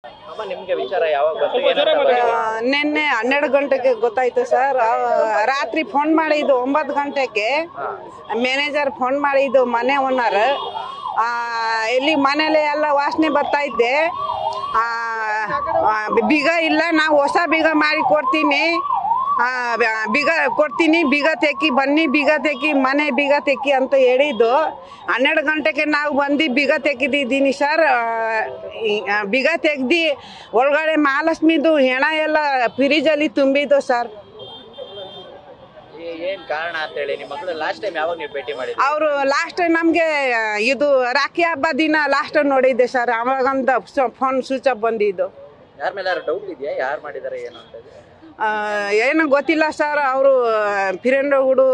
ಅಮ್ಮ ನಿಮಗೆ ವಿಚಾರ ಯಾವಾಗ ಬಂತು? ನಿನ್ನೆ 12 ಗಂಟೆಗೆ ಗೊತ್ತಾಯ್ತು ಸರ್. ರಾತ್ರಿ ಫೋನ್ ಮಾಡಿದ್ದು 9 ಗಂಟೆಗೆ ಮ್ಯಾನೇಜರ್ ಫೋನ್ ಮಾಡಿದ್ದು ಮನೆ ಓನರ್. ಇಲ್ಲಿ ಮನೇಲಿ ಎಲ್ಲ ವಾಸನೆ ಬರ್ತಾ ಇದ್ದೆ. ಬೀಗ ಇಲ್ಲ, ನಾವು ಹೊಸ ಬೀಗ ಮಾಡಿ ಕೊಡ್ತೀನಿ, ಬೀಗ ಕೊಡ್ತೀನಿ, ಬೀಗ ತೆಕ್ಕಿ ಬನ್ನಿ, ಬೀಗ ತೆಕ್ಕಿ ಮನೆ ಬೀಗ ತೆಕ್ಕಿ ಅಂತ ಹೇಳಿದ್ದು. 12 ಗಂಟೆಗೆ ನಾವು ಬಂದು ಬೀಗ ತೆಗೆದಿದ್ದೀನಿ ಸರ್. ಬೀಗ ತೆಗ್ದು ಒಳಗಡೆ ಮಹಾಲಕ್ಷ್ಮಿದು ಹೆಣ ಎಲ್ಲ ಫ್ರಿಜಲ್ಲಿ ತುಂಬಿದ್ದು ಸರ್. ಏನ್ ಕಾರಣ ಅಂತ ಹೇಳಿ ನಿಮ್ಮ ಮಗಳು ಲಾಸ್ಟ್ ಟೈಮ್ ಯಾವಾಗ ನೀವು ಭೇಟಿ ಮಾಡಿದ್ರಿ? ಅವರು ಲಾಸ್ಟ್ ನಮಗೆ ಇದು ರಾಖಿ ಹಬ್ಬ ದಿನ ಲಾಸ್ಟ್ ನೋಡಿದ್ದೆ ಸರ್. ಅವಾಗಂತ ಫೋನ್ ಸ್ವಿಚ್ ಆಫ್ ಬಂದಿದ್ದು. ಯಾರ ಮೇಲೆ ಡೌಟ್ ಇದೆಯಾ ಯಾರು ಮಾಡಿದ್ದಾರೆ ಏನು ಅಂತ? ಏನು ಗೊತ್ತಿಲ್ಲ ಸರ್. ಅವರು ಫ್ರೆಂಡ್ಗಳು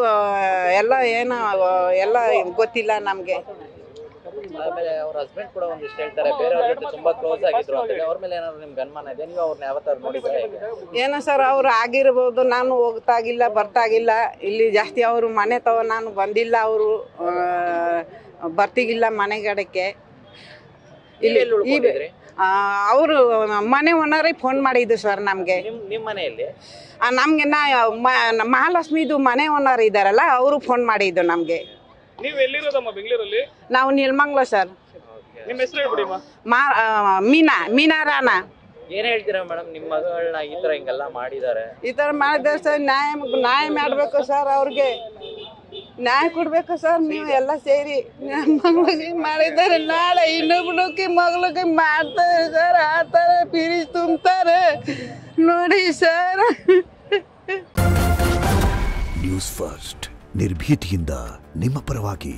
ಎಲ್ಲ ಏನು ಎಲ್ಲ ಗೊತ್ತಿಲ್ಲ ನಮಗೆ. ಆಮೇಲೆ ಅವ್ರ ಹಸ್ಬೆಂಡ್ ಕೂಡ ಒಂದಿಷ್ಟು ಹೇಳ್ತಾರೆ ಬೇರೆಯವ್ರ ಜೊತೆ ತುಂಬಾ ಕ್ಲೋಸ್ ಆಗಿದ್ರು ಅಂತ ಹೇಳಿ. ಅವ್ರ ಮೇಲೆ ಏನಾದ್ರು ನಿಮ್ಗೆ ಅನುಮಾನ ಇದೆ? ನೀವು ಅವ್ರನ್ನ ಯಾವತ್ತಾರು ನೋಡಿದ್ರೆ? ಏನೋ ಸರ್ ಅವ್ರು ಆಗಿರ್ಬೋದು. ನಾನು ಹೋಗ್ತಾಗಿಲ್ಲ ಬರ್ತಾಗಿಲ್ಲ ಇಲ್ಲಿ ಜಾಸ್ತಿ. ಅವರು ಮನೆ ತವ ನಾನು ಬಂದಿಲ್ಲ, ಅವರು ಬರ್ತಿಗಿಲ್ಲ ಮನೆಗಡಕ್ಕೆ. ಇಲ್ಲಿ ಅವರು ಮನೆ ಓನರಿಗೆ ಫೋನ್ ಮಾಡಿದ್ದು ಸರ್ ನಮಗೆ. ನಿಮ್ಮ ಮನೆಯಲ್ಲಿ ನಮಗೆ ಮಹಾಲಕ್ಷ್ಮಿದು ಮನೆ ಓನರ್ ಇದ್ದಾರಲ್ಲ, ಅವರು ಫೋನ್ ಮಾಡಿದ್ದು ನಮಗೆ. ನೀವು ಎಲ್ಲಿರೋದಮ್ಮ ಬೆಂಗಳೂರಲ್ಲಿ? ನಾವು ನೀಲಮಂಗಲ ಸರ್. ನಿಮ್ಮ ಹೆಸರು ಹೇಳ್ಬಿಡಿ. ಮೀನಾ ರಾಣಾ. ಏನ್ ಹೇಳ್ತೀರಾ ಮೇಡಮ್, ನಿಮ್ಮ ಮಗಳನ್ನ ಈ ತರ ಹಿಂಗೆಲ್ಲ ಮಾಡಿದ್ದಾರೆ? ಈ ತರ ಮಾಡಿದ್ರೆ ಸರ್ ನ್ಯಾಯ ಮಾಡಬೇಕು ಸರ್. ಅವ್ರಿಗೆ ನ್ಯಾಯ ಕೊಡ್ಬೇಕು ಸರ್. ನೀವು ಎಲ್ಲ ಸೇರಿ ಮಗಳಿಗೆ ಮಾಡಿದ್ದಾರೆ, ನಾಳೆ ಇನ್ನೊಬ್ಬಳಕ್ಕೆ ಮಗಳಿಗೆ ಮಾಡ್ತಾರೆ ಸರ್. ಆ ಥರ ಫೀಸ್ ತುಂಬ್ತಾರೆ ನೋಡಿ ಸರ್. ನ್ಯೂಸ್ ಫಸ್ಟ್ ನಿರ್ಭೀತಿಯಿಂದ ನಿಮ್ಮ ಪರವಾಗಿ.